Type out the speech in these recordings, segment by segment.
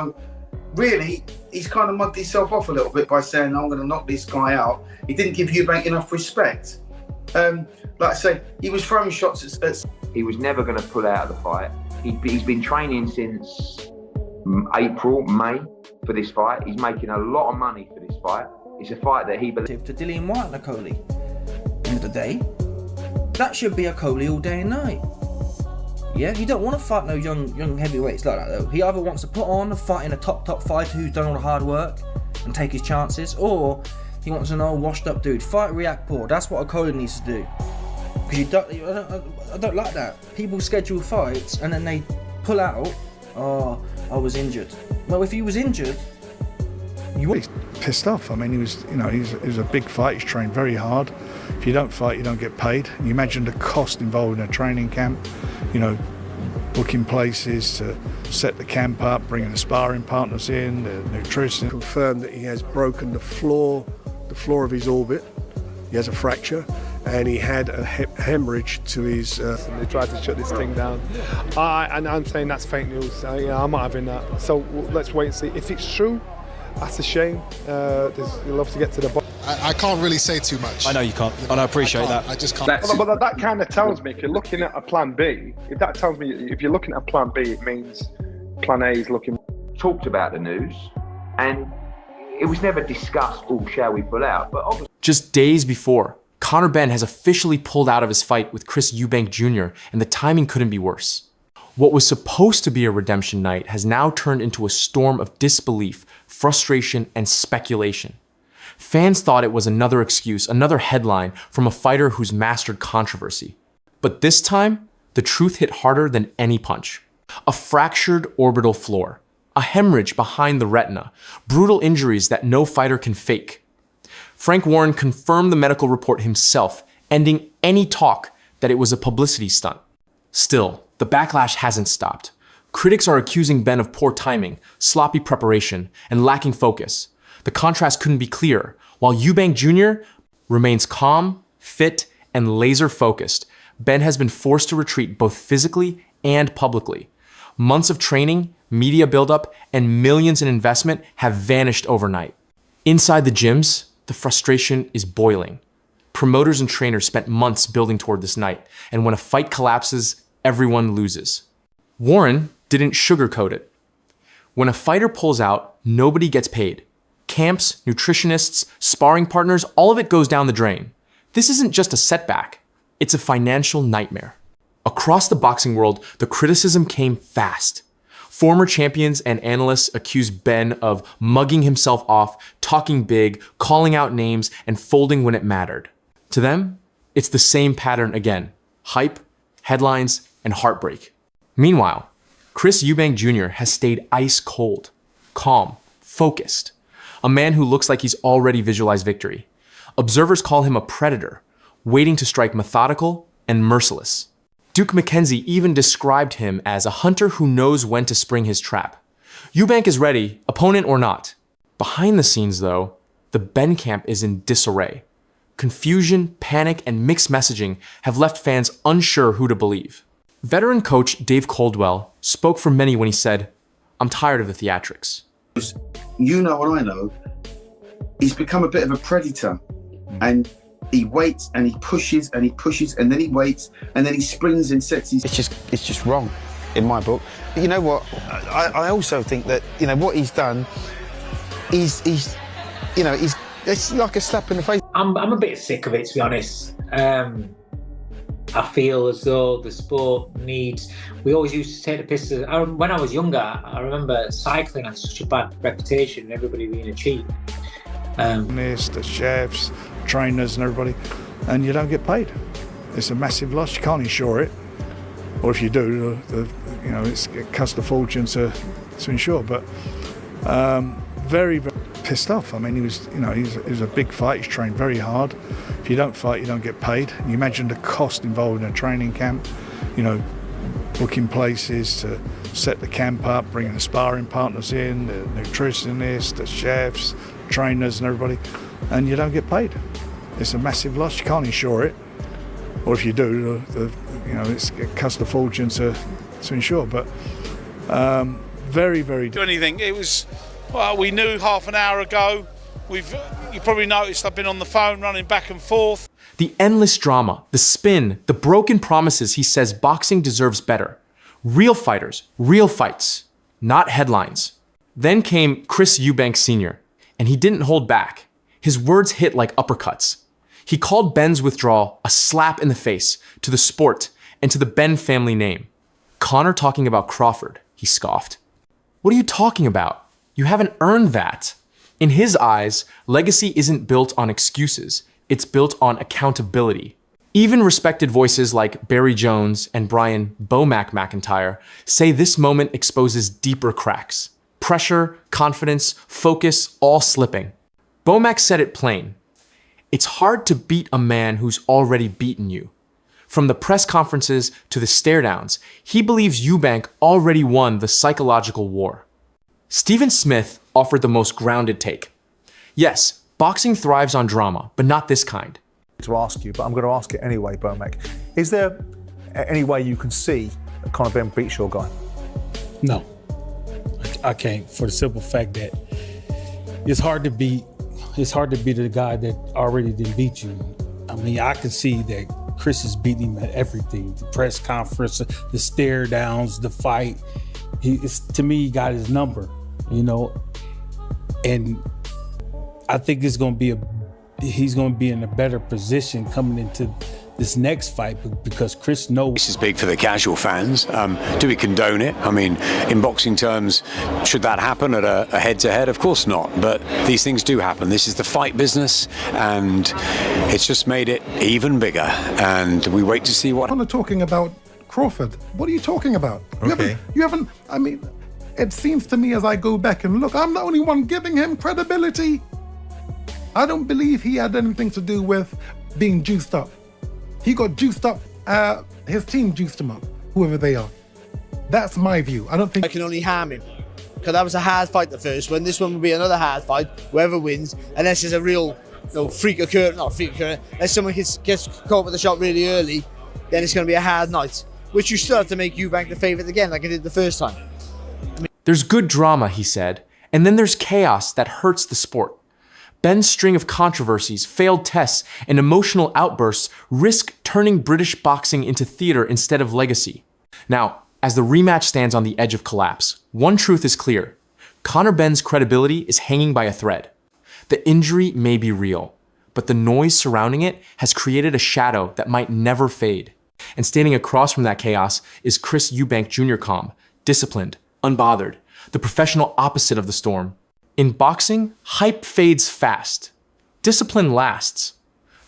So really, he's kind of mugged himself off a little bit by saying, I'm going to knock this guy out. He didn't give Eubank enough respect. Like I say, he was throwing shots at... He was never going to pull out of the fight. He's been training since April, May for this fight. He's making a lot of money for this fight. It's a fight that he believes... To Dillian White and a Coley. End of the day, that should be a Coley all day and night. Yeah, he don't want to fight no young heavyweights like that though. He either wants to put on a fight in a top fighter who's done all the hard work and take his chances, or he wants an old washed up dude. Fight, react, poor. That's what a Coley needs to do. Because I don't like that. People schedule fights and then they pull out. Oh, I was injured. Well, if he was injured, He's pissed off. I mean, he was a big fight. He's trained very hard. If you don't fight, you don't get paid. You imagine the cost involved in a training camp. You know, booking places to set the camp up, bringing the sparring partners in, the nutrition. Confirmed that he has broken the floor of his orbit. He has a fracture, and he had a hemorrhage to his. They tried to shut this thing down, and I'm saying that's fake news. I'm not having that. So let's wait and see if it's true. That's a shame. You'll have to get to the bottom. I can't really say too much. I know you can't, and I appreciate that. I just can't. But that kind of tells me, if you're looking at a plan B, if you're looking at a plan B, it means plan A is looking... Talked about the news, and it was never discussed, shall we pull out? But obviously... Just days before, Conor Benn has officially pulled out of his fight with Chris Eubank Jr., and the timing couldn't be worse. What was supposed to be a redemption night has now turned into a storm of disbelief, frustration, and speculation. Fans thought it was another excuse, another headline from a fighter who's mastered controversy. But this time, the truth hit harder than any punch. A fractured orbital floor, a hemorrhage behind the retina, brutal injuries that no fighter can fake. Frank Warren confirmed the medical report himself, ending any talk that it was a publicity stunt. Still, the backlash hasn't stopped. Critics are accusing Benn of poor timing, sloppy preparation, and lacking focus. The contrast couldn't be clearer. While Eubank Jr. remains calm, fit, and laser-focused, Benn has been forced to retreat both physically and publicly. Months of training, media buildup, and millions in investment have vanished overnight. Inside the gyms, the frustration is boiling. Promoters and trainers spent months building toward this night, and when a fight collapses, everyone loses. Warren didn't sugarcoat it. When a fighter pulls out, nobody gets paid. Camps, nutritionists, sparring partners, all of it goes down the drain. This isn't just a setback, it's a financial nightmare. Across the boxing world, the criticism came fast. Former champions and analysts accused Benn of mugging himself off, talking big, calling out names, and folding when it mattered. To them, it's the same pattern again: hype, headlines, and heartbreak. Meanwhile, Chris Eubank Jr. has stayed ice cold, calm, focused. A man who looks like he's already visualized victory. Observers call him a predator, waiting to strike methodical and merciless. Duke McKenzie even described him as a hunter who knows when to spring his trap. Eubank is ready, opponent or not. Behind the scenes though, the Benn camp is in disarray. Confusion, panic, and mixed messaging have left fans unsure who to believe. Veteran coach Dave Coldwell spoke for many when he said, "I'm tired of the theatrics." You know what I know, he's become a bit of a predator, and he waits and he pushes and he pushes and then he waits and then he springs and sets his... It's just wrong in my book. You know what, I also think that, you know, what he's done, it's like a slap in the face. I'm a bit sick of it, to be honest. I feel as though the sport needs... We always used to take the piss. When I was younger, I remember cycling had such a bad reputation, everybody being a cheat. The chefs, trainers and everybody, and you don't get paid. It's a massive loss. You can't insure it, or if you do, it costs a fortune to insure. But very, very pissed off. I mean, he was a big fight. He's trained very hard. If you don't fight, you don't get paid. You imagine the cost involved in a training camp. You know, booking places to set the camp up, bringing the sparring partners in, the nutritionists, the chefs, trainers and everybody, and you don't get paid. It's a massive loss. You can't insure it, or if you do, it costs a fortune to insure. But Very, very Do anything. It was, well, we knew half an hour ago. You probably noticed I've been on the phone running back and forth. The endless drama, the spin, the broken promises he says boxing deserves better. Real fighters, real fights, not headlines. Then came Chris Eubank Sr., and he didn't hold back. His words hit like uppercuts. He called Benn's withdrawal a slap in the face to the sport and to the Benn family name. Conor talking about Crawford, he scoffed. What are you talking about? You haven't earned that. In his eyes, legacy isn't built on excuses. It's built on accountability. Even respected voices like Barry Jones and Brian Bomac McIntyre say this moment exposes deeper cracks. Pressure, confidence, focus, all slipping. Bomac said it plain. It's hard to beat a man who's already beaten you. From the press conferences to the stare-downs, he believes Eubank already won the psychological war. Stephen Smith offered the most grounded take. Yes, boxing thrives on drama, but not this kind. To ask you, but I'm going to ask it anyway, Bomac. Is there any way you can see that Conor Benn beats your guy? No, I can't, for the simple fact that it's hard to beat the guy that already did beat you. I mean, I can see that Chris is beating him at everything. The press conference, the stare downs, the fight. To me, he got his number, you know? And I think he's going to be in a better position coming into this next fight because Chris knows. This is big for the casual fans. Do we condone it? I mean, in boxing terms, should that happen at a head-to-head? Of course not, but these things do happen. This is the fight business, and it's just made it even bigger, and we wait to see what... Conor talking about Crawford. What are you talking about? Okay. You haven't, I mean, it seems to me as I go back and look, I'm the only one giving him credibility. I don't believe he had anything to do with being juiced up. He got juiced up, his team juiced him up, whoever they are. That's my view. I don't think... I can only harm him. Because that was a hard fight, the first one. This one will be another hard fight, whoever wins, unless there's a real freak occurrence, not a freak occurrence, unless someone gets caught with the shot really early, then it's going to be a hard night. Which you still have to make Eubank the favourite again, like I did the first time. There's good drama, he said, and then there's chaos that hurts the sport. Benn's string of controversies, failed tests, and emotional outbursts risk turning British boxing into theater instead of legacy. Now, as the rematch stands on the edge of collapse, one truth is clear. Conor Benn's credibility is hanging by a thread. The injury may be real, but the noise surrounding it has created a shadow that might never fade. And standing across from that chaos is Chris Eubank Jr. calm, disciplined, unbothered, the professional opposite of the storm. In boxing, hype fades fast. Discipline lasts.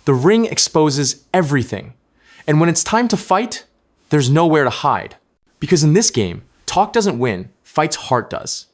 The ring exposes everything. And when it's time to fight, there's nowhere to hide. Because in this game, talk doesn't win, fight's heart does.